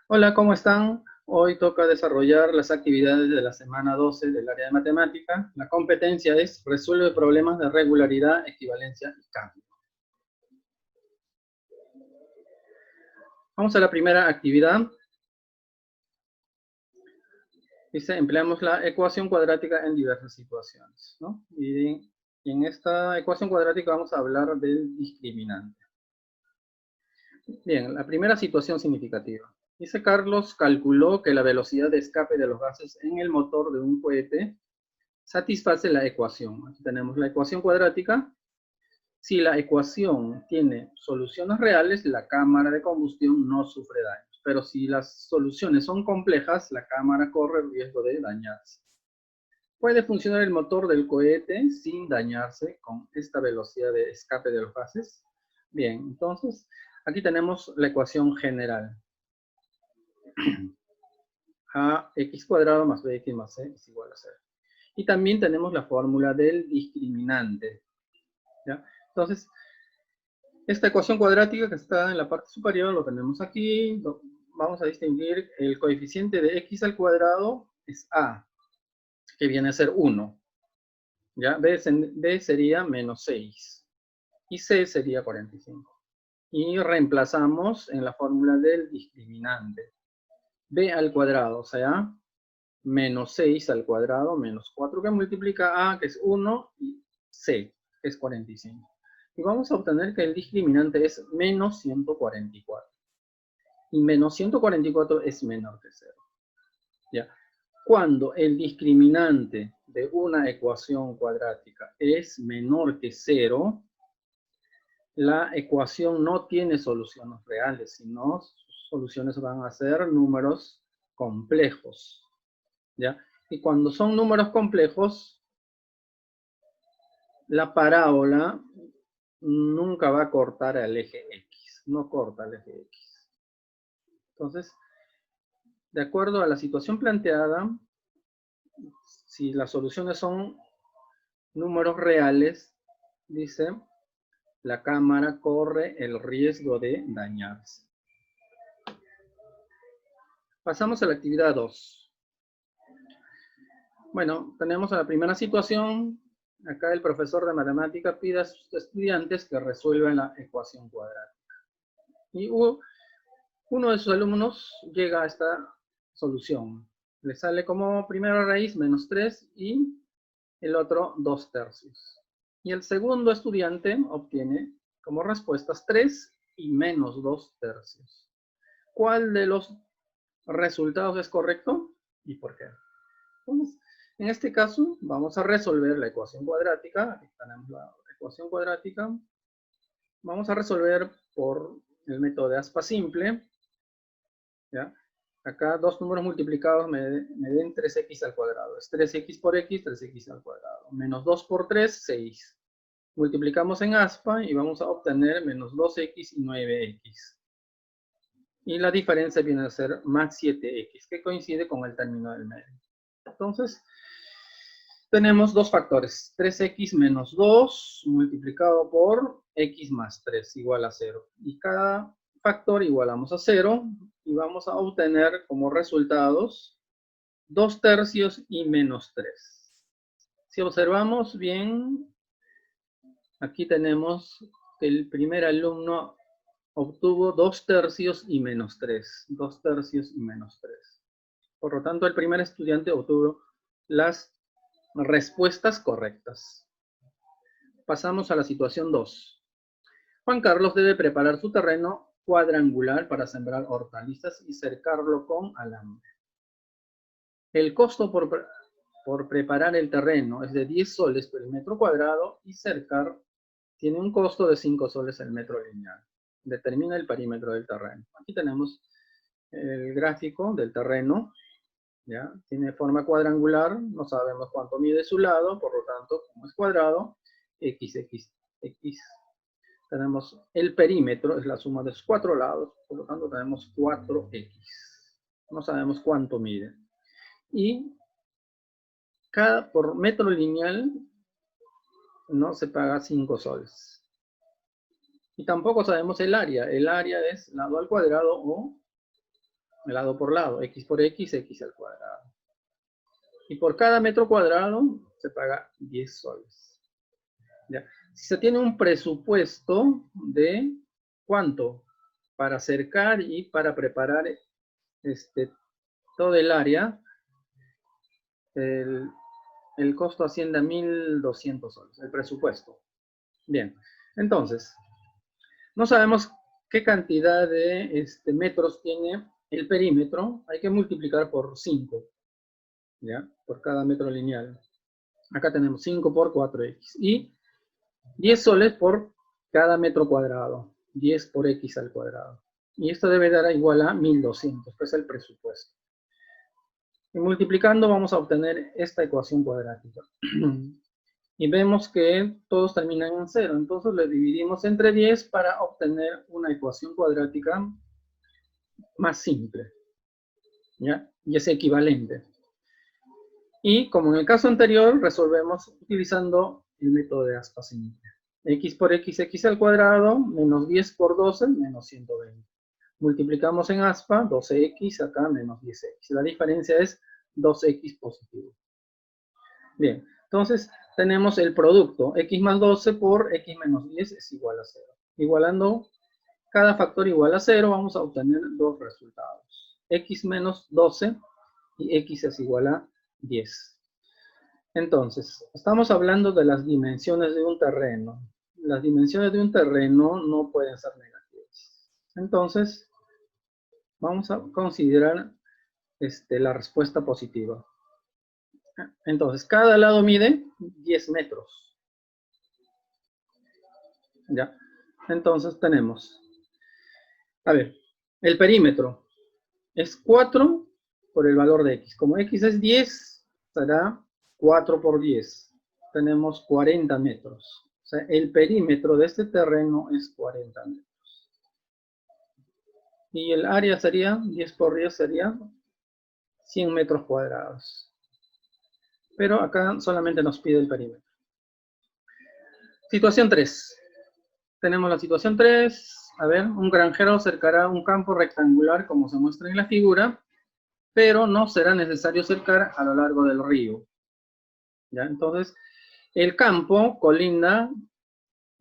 Hola, ¿cómo están? Hoy toca desarrollar las actividades de la semana 12 del área de matemática. La competencia es resuelve problemas de regularidad, equivalencia y cambio. Vamos a la primera actividad. Dice, empleamos la ecuación cuadrática en diversas situaciones, ¿no? Y en esta ecuación cuadrática vamos a hablar del discriminante. Bien, la primera situación significativa. Dice, Carlos calculó que la velocidad de escape de los gases en el motor de un cohete satisface la ecuación. Aquí tenemos la ecuación cuadrática. Si la ecuación tiene soluciones reales, la cámara de combustión no sufre daños. Pero si las soluciones son complejas, la cámara corre el riesgo de dañarse. ¿Puede funcionar el motor del cohete sin dañarse con esta velocidad de escape de los gases? Bien, entonces aquí tenemos la ecuación general. Ax cuadrado más bx más c es igual a 0. Y también tenemos la fórmula del discriminante. ¿Ya? Entonces, esta ecuación cuadrática que está en la parte superior lo tenemos aquí. Vamos a distinguir el coeficiente de x al cuadrado es a, que viene a ser 1. ¿Ya? B sería menos 6. Y c sería 45. Y reemplazamos en la fórmula del discriminante. B al cuadrado, o sea, menos 6 al cuadrado, menos 4 que multiplica a, que es 1, y c, que es 45. Y vamos a obtener que el discriminante es menos 144. Y menos 144 es menor que 0. ¿Ya? Cuando el discriminante de una ecuación cuadrática es menor que 0, la ecuación no tiene soluciones reales, sino sus soluciones van a ser números complejos. ¿Ya? Y cuando son números complejos, la parábola nunca va a cortar al eje X, no corta al eje X. Entonces, de acuerdo a la situación planteada, si las soluciones son números reales, dice, la cámara corre el riesgo de dañarse. Pasamos a la actividad 2. Bueno, tenemos a la primera situación. Acá el profesor de matemática pide a sus estudiantes que resuelvan la ecuación cuadrática. Y uno de sus alumnos llega a esta solución. Le sale como primera raíz menos 3 y el otro 2/3. Y el segundo estudiante obtiene como respuestas 3 y menos 2/3. ¿Cuál de los resultados es correcto y por qué? Entonces, en este caso, vamos a resolver la ecuación cuadrática. Aquí tenemos la ecuación cuadrática. Vamos a resolver por el método de aspa simple. ¿Ya? Acá dos números multiplicados me den 3x al cuadrado. Es 3x por x, 3x al cuadrado. Menos 2 por 3, 6. Multiplicamos en aspa y vamos a obtener menos 2x y 9x. Y la diferencia viene a ser más 7x, que coincide con el término del medio. Entonces, tenemos dos factores. 3x menos 2 multiplicado por x más 3 igual a 0. Y cada factor igualamos a 0 y vamos a obtener como resultados 2/3 y menos 3. Si observamos bien, aquí tenemos que el primer alumno obtuvo 2/3 y menos 3. 2/3 y menos 3. Por lo tanto, el primer estudiante obtuvo las respuestas correctas. Pasamos a la situación 2. Juan Carlos debe preparar su terreno cuadrangular para sembrar hortalizas y cercarlo con alambre. El costo por preparar el terreno es de 10 soles por el metro cuadrado y cercar tiene un costo de 5 soles el metro lineal. Determina el perímetro del terreno. Aquí tenemos el gráfico del terreno. ¿Ya? Tiene forma cuadrangular, no sabemos cuánto mide su lado, por lo tanto, como es cuadrado, x. Tenemos el perímetro, es la suma de sus 4 lados, por lo tanto tenemos 4x. No sabemos cuánto mide. Y por metro lineal no se paga 5 soles. Y tampoco sabemos el área. El área es lado al cuadrado o lado por lado, x por x, x al cuadrado. Y por cada metro cuadrado se paga 10 soles. ¿Ya? Si se tiene un presupuesto de ¿cuánto? Para cercar y para preparar todo el área, el costo asciende a 1.200 soles, el presupuesto. Bien, entonces, no sabemos qué cantidad de metros tiene el perímetro, hay que multiplicar por 5, ¿ya? Por cada metro lineal. Acá tenemos 5 por 4x. Y 10 soles por cada metro cuadrado. 10 por x al cuadrado. Y esto debe dar igual a 1.200, que es el presupuesto. Y multiplicando vamos a obtener esta ecuación cuadrática. Y vemos que todos terminan en 0. Entonces le dividimos entre 10 para obtener una ecuación cuadrática más simple, ¿ya? Y es equivalente. Y como en el caso anterior, resolvemos utilizando el método de aspa simple. X por x, x al cuadrado, menos 10 por 12, menos 120. Multiplicamos en aspa, 12x, acá menos 10x. La diferencia es 2x positivo. Bien, entonces tenemos el producto, x más 12 por x menos 10 es igual a 0. Igualando cada factor igual a 0, vamos a obtener dos resultados. X menos 12 y x es igual a 10. Entonces, estamos hablando de las dimensiones de un terreno. Las dimensiones de un terreno no pueden ser negativas. Entonces, vamos a considerar la respuesta positiva. Entonces, cada lado mide 10 metros. ¿Ya? Entonces, tenemos, a ver, el perímetro es 4 por el valor de x. Como x es 10, será 4 por 10. Tenemos 40 metros. O sea, el perímetro de este terreno es 40 metros. Y el área sería, 10 por 10 sería 100 metros cuadrados. Pero acá solamente nos pide el perímetro. Situación 3. Tenemos la situación 3. A ver, un granjero cercará un campo rectangular como se muestra en la figura, pero no será necesario cercar a lo largo del río. ¿Ya? Entonces, el campo colinda,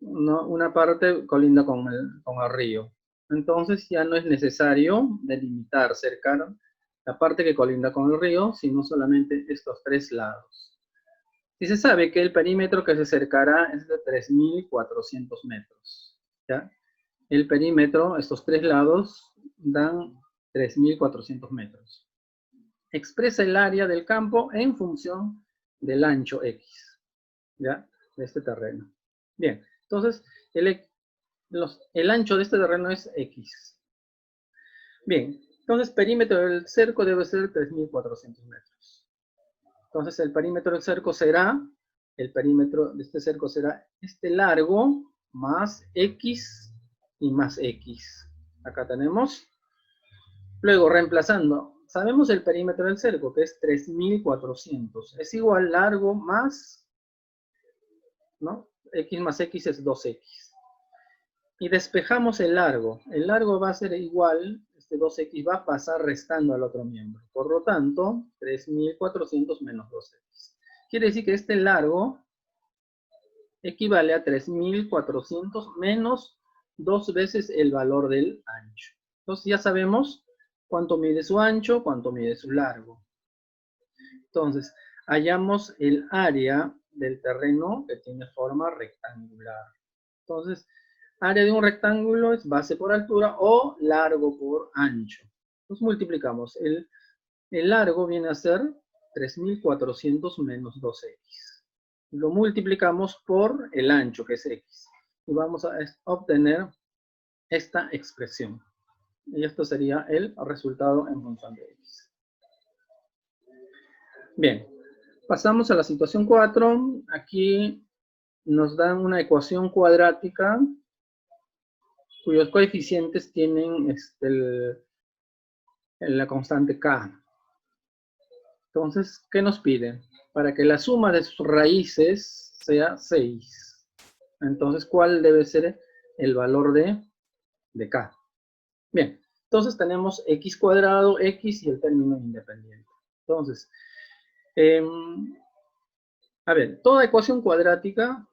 ¿no? Una parte colinda con el río. Entonces ya no es necesario delimitar, cercar la parte que colinda con el río, sino solamente estos tres lados. Y se sabe que el perímetro que se cercará es de 3.400 metros. ¿Ya? El perímetro, estos tres lados, dan 3.400 metros. Expresa el área del campo en función del ancho X, ¿ya? De este terreno. Bien, entonces el ancho de este terreno es X. Bien, entonces perímetro del cerco debe ser 3.400 metros. Entonces el perímetro del cerco será, el perímetro de este cerco será este largo más X y más X. Acá tenemos. Luego, reemplazando, sabemos el perímetro del cerco, que es 3.400. Es igual largo más, ¿no? X más X es 2X. Y despejamos el largo. El largo va a ser igual, este 2X va a pasar restando al otro miembro. Por lo tanto, 3.400 menos 2X. Quiere decir que este largo equivale a 3.400 menos 2 veces el valor del ancho. Entonces ya sabemos cuánto mide su ancho, cuánto mide su largo. Entonces, hallamos el área del terreno que tiene forma rectangular. Entonces, área de un rectángulo es base por altura o largo por ancho. Entonces multiplicamos. El largo viene a ser 3.400 menos 2x. Lo multiplicamos por el ancho, que es x. Y vamos a obtener esta expresión. Y esto sería el resultado en función de x. Bien, pasamos a la situación 4. Aquí nos dan una ecuación cuadrática cuyos coeficientes tienen la constante k. Entonces, ¿qué nos pide? Para que la suma de sus raíces sea 6. Entonces, ¿cuál debe ser el valor de k? Bien, Entonces tenemos x cuadrado, x y el término independiente. Entonces, a ver, toda ecuación cuadrática,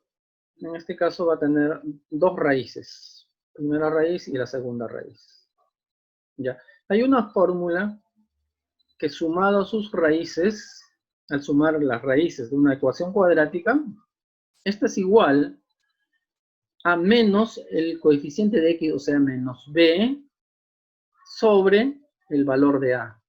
en este caso va a tener dos raíces. Primera raíz y la segunda raíz. Ya. Hay una fórmula que sumado sus raíces, al sumar las raíces de una ecuación cuadrática, esta es igual a menos el coeficiente de x, o sea, menos b, sobre el valor de a.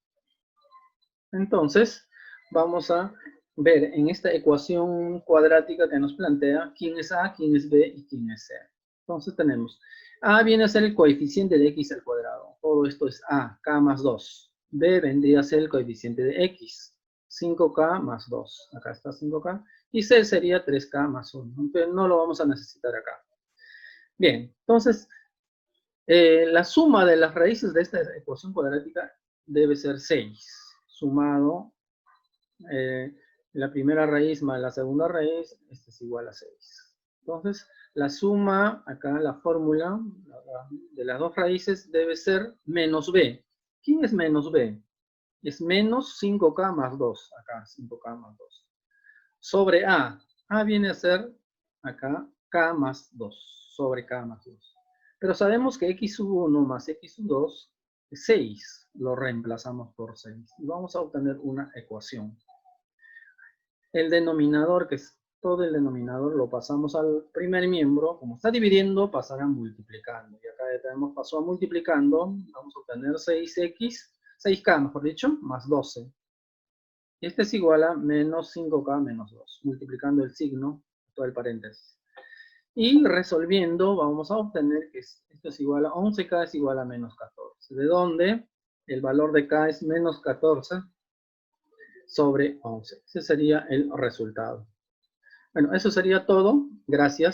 Entonces, vamos a ver en esta ecuación cuadrática que nos plantea quién es a, quién es b y quién es c. Entonces tenemos, a viene a ser el coeficiente de x al cuadrado. Todo esto es a, k más 2. B vendría a ser el coeficiente de x, 5k más 2. Acá está 5k. Y c sería 3k más 1. Aunque no lo vamos a necesitar acá. Bien, entonces, la suma de las raíces de esta ecuación cuadrática debe ser 6. Sumado la primera raíz más la segunda raíz, esto es igual a 6. Entonces, la suma, acá la fórmula de las dos raíces debe ser menos b. ¿Quién es menos b? Es menos 5k más 2. Acá, 5k más 2. Sobre a. A viene a ser, acá, k más 2. Sobre k más 2. Pero sabemos que x sub 1 más x sub 2 es 6. Lo reemplazamos por 6. Y vamos a obtener una ecuación. El denominador, que es todo el denominador, lo pasamos al primer miembro. Como está dividiendo, pasará multiplicando. Y acá ya tenemos, pasó a multiplicando. Vamos a obtener 6k, mejor dicho, más 12. Este es igual a menos 5k menos 2. Multiplicando el signo, todo el paréntesis. Y resolviendo, vamos a obtener que esto es igual a 11k es igual a menos 14. ¿De dónde? El valor de k es menos 14 sobre 11. Ese sería el resultado. Bueno, eso sería todo. Gracias.